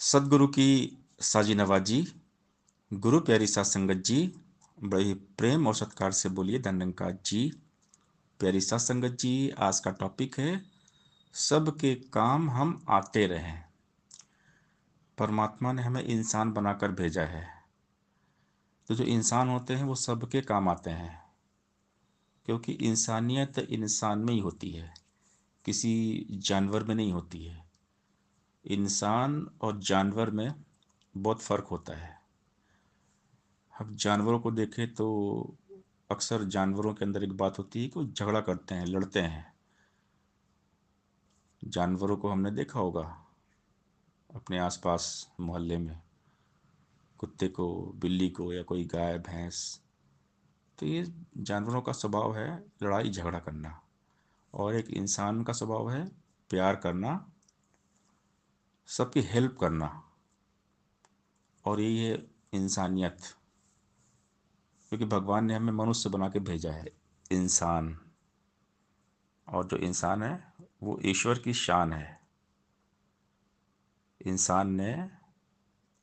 सदगुरु की साजी नवाजी। गुरु प्यारी सात संगत जी। बड़े ही प्रेम और सत्कार से बोलिए धन्यंकार जी। प्यारी सात संगत जी, आज का टॉपिक है सबके काम हम आते रहें। परमात्मा ने हमें इंसान बनाकर भेजा है, तो जो इंसान होते हैं वो सबके काम आते हैं, क्योंकि इंसानियत इंसान में ही होती है, किसी जानवर में नहीं होती है। इंसान और जानवर में बहुत फर्क होता है। हम जानवरों को देखें तो अक्सर जानवरों के अंदर एक बात होती है कि वो झगड़ा करते हैं, लड़ते हैं। जानवरों को हमने देखा होगा अपने आसपास मोहल्ले में, कुत्ते को, बिल्ली को, या कोई गाय भैंस। तो ये जानवरों का स्वभाव है लड़ाई झगड़ा करना, और एक इंसान का स्वभाव है प्यार करना, सबकी हेल्प करना। और यही है इंसानियत, क्योंकि भगवान ने हमें मनुष्य बना के भेजा है इंसान। और जो इंसान है वो ईश्वर की शान है। इंसान ने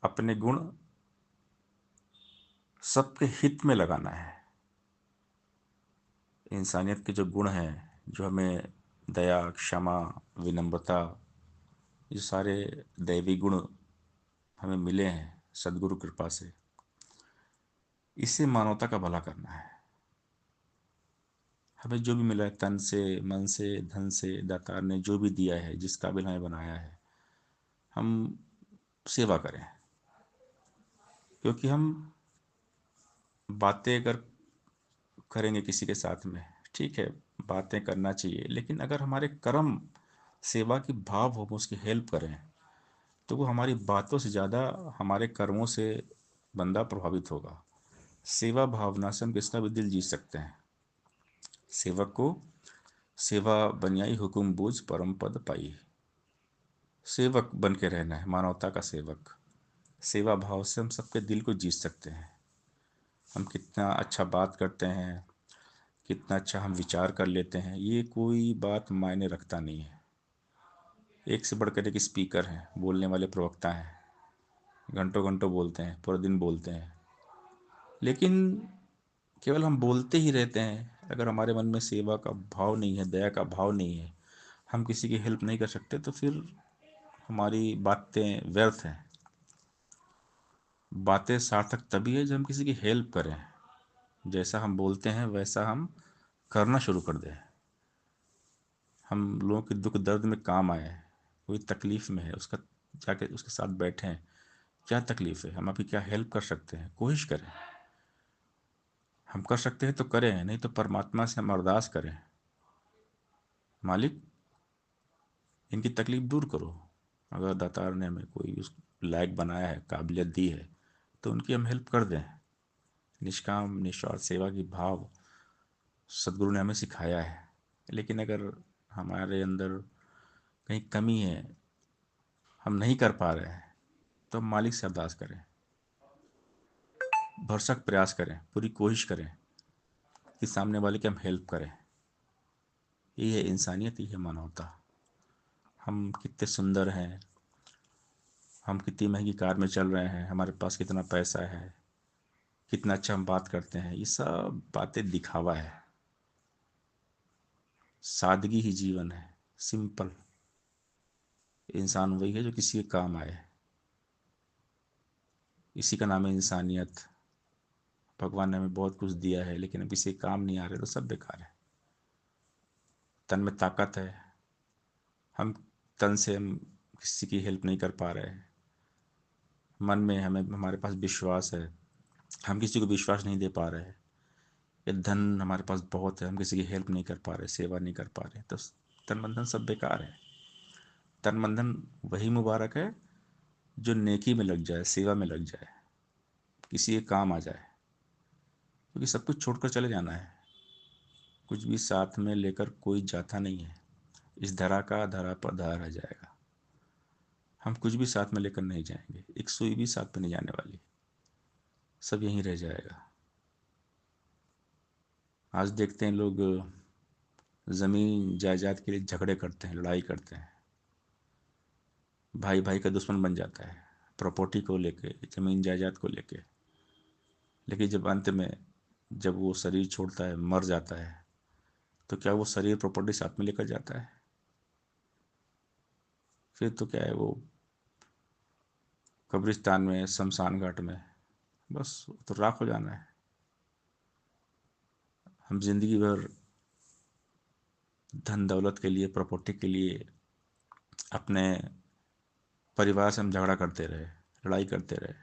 अपने गुण सबके हित में लगाना है। इंसानियत के जो गुण हैं, जो हमें दया, क्षमा, विनम्रता, ये सारे दैवी गुण हमें मिले हैं सदगुरु कृपा से, इससे मानवता का भला करना है। हमें जो भी मिला है तन से, मन से, धन से, दातार ने जो भी दिया है, जिस काबिल हमें बनाया है, हम सेवा करें। क्योंकि हम बातें अगर करेंगे किसी के साथ में, ठीक है, बातें करना चाहिए, लेकिन अगर हमारे कर्म सेवा की भाव हो, हम उसकी हेल्प करें, तो वो हमारी बातों से ज़्यादा हमारे कर्मों से बंदा प्रभावित होगा। सेवा भावना से हम किसका भी दिल जीत सकते हैं। सेवक को सेवा बनियाई, हुकुम बूझ परम पद पाई। सेवक बन के रहना है, मानवता का सेवक। सेवा भाव से हम सबके दिल को जीत सकते हैं। हम कितना अच्छा बात करते हैं, कितना अच्छा हम विचार कर लेते हैं, ये कोई बात मायने रखता नहीं है। एक से बढ़कर एक स्पीकर हैं, बोलने वाले प्रवक्ता हैं, घंटों घंटों बोलते हैं, पूरे दिन बोलते हैं, लेकिन केवल हम बोलते ही रहते हैं। अगर हमारे मन में सेवा का भाव नहीं है, दया का भाव नहीं है, हम किसी की हेल्प नहीं कर सकते, तो फिर हमारी बातें व्यर्थ हैं। बातें सार्थक तभी है जब हम किसी की हेल्प करें। जैसा हम बोलते हैं वैसा हम करना शुरू कर दें। हम लोगों के दुख दर्द में काम आए, कोई तकलीफ़ में है, उसका जाके उसके साथ बैठें। क्या तकलीफ़ है, हम आपकी क्या हेल्प कर सकते हैं, कोशिश करें। हम कर सकते हैं तो करें, नहीं तो परमात्मा से हम अरदास करें, मालिक इनकी तकलीफ़ दूर करो। अगर दातार ने हमें कोई उस लायक बनाया है, काबिलियत दी है, तो उनकी हम हेल्प कर दें। निष्काम निस्वार्थ सेवा की भाव सदगुरु ने हमें सिखाया है। लेकिन अगर हमारे अंदर कहीं कमी है, हम नहीं कर पा रहे हैं, तो हम मालिक से अरदास करें, भरसक प्रयास करें, पूरी कोशिश करें कि सामने वाले की हम हेल्प करें। यही है इंसानियत, यही है मानवता। हम कितने सुंदर हैं, हम कितनी महंगी कार में चल रहे हैं, हमारे पास कितना पैसा है, कितना अच्छा हम बात करते हैं, ये सब बातें दिखावा है। सादगी ही जीवन है, सिंपल। इंसान वही है जो किसी के काम आए, इसी का नाम है इंसानियत। भगवान ने हमें बहुत कुछ दिया है, लेकिन अब किसी के काम नहीं आ रहे तो सब बेकार है। तन में ताकत है, हम तन से हम किसी की हेल्प नहीं कर पा रहे हैं। मन में हमें हमारे पास विश्वास है, हम किसी को विश्वास नहीं दे पा रहे हैं। या धन हमारे पास बहुत है, हम किसी की हेल्प नहीं कर पा रहे, सेवा नहीं कर पा रहे, तो तन मन धन सब बेकार है। तन मन धन वही मुबारक है जो नेकी में लग जाए, सेवा में लग जाए, किसी के काम आ जाए। क्योंकि सब कुछ छोड़कर चले जाना है, कुछ भी साथ में लेकर कोई जाता नहीं है। इस धरा का धरा पर धरा रह जाएगा। हम कुछ भी साथ में लेकर नहीं जाएंगे, एक सुई भी साथ में नहीं जाने वाली, सब यहीं रह जाएगा। आज देखते हैं लोग ज़मीन जायदाद के लिए झगड़े करते हैं, लड़ाई करते हैं। भाई भाई का दुश्मन बन जाता है, प्रॉपर्टी को लेके, जमीन जायदाद को लेके। लेकिन जब अंत में, जब वो शरीर छोड़ता है, मर जाता है, तो क्या वो शरीर प्रॉपर्टी साथ में लेकर जाता है? फिर तो क्या है वो, कब्रिस्तान में, शमशान घाट में, बस वो तो राख हो जाना है। हम जिंदगी भर धन दौलत के लिए, प्रॉपर्टी के लिए, अपने परिवार से हम झगड़ा करते रहे, लड़ाई करते रहे,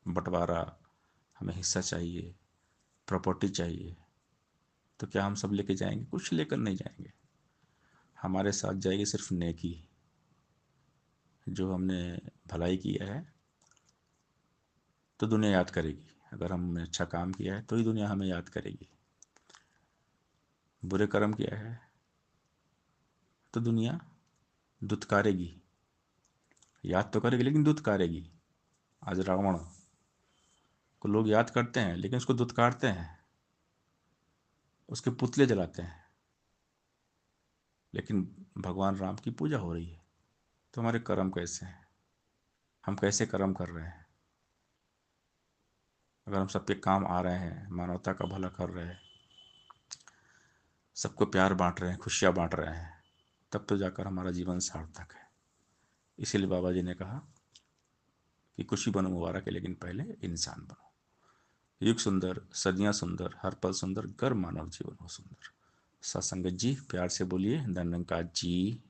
बंटवारा, हमें हिस्सा चाहिए, प्रॉपर्टी चाहिए। तो क्या हम सब लेके जाएंगे? कुछ लेकर नहीं जाएंगे। हमारे साथ जाएगी सिर्फ नेकी। जो हमने भलाई किया है तो दुनिया याद करेगी, अगर हमने अच्छा काम किया है तो ही दुनिया हमें याद करेगी। बुरे कर्म किया है तो दुनिया दुत्कारेगी, याद तो करेगी लेकिन दुत्कारेगी। आज रावण को लोग याद करते हैं लेकिन उसको दुत्कारते हैं, उसके पुतले जलाते हैं, लेकिन भगवान राम की पूजा हो रही है। तो हमारे कर्म कैसे हैं? हम कैसे कर्म कर रहे हैं? अगर हम सबके काम आ रहे हैं, मानवता का भला कर रहे हैं, सबको प्यार बांट रहे हैं, खुशियाँ बांट रहे हैं, तब तो जाकर हमारा जीवन सार्थक है। इसीलिए बाबा जी ने कहा कि खुशी बनो मुबारक है, लेकिन पहले इंसान बनो। युग सुंदर, सदियां सुंदर, हर पल सुंदर, कर मानव जीवन हो सुंदर। सत्संगत जी, प्यार से बोलिए धन्यंकार जी।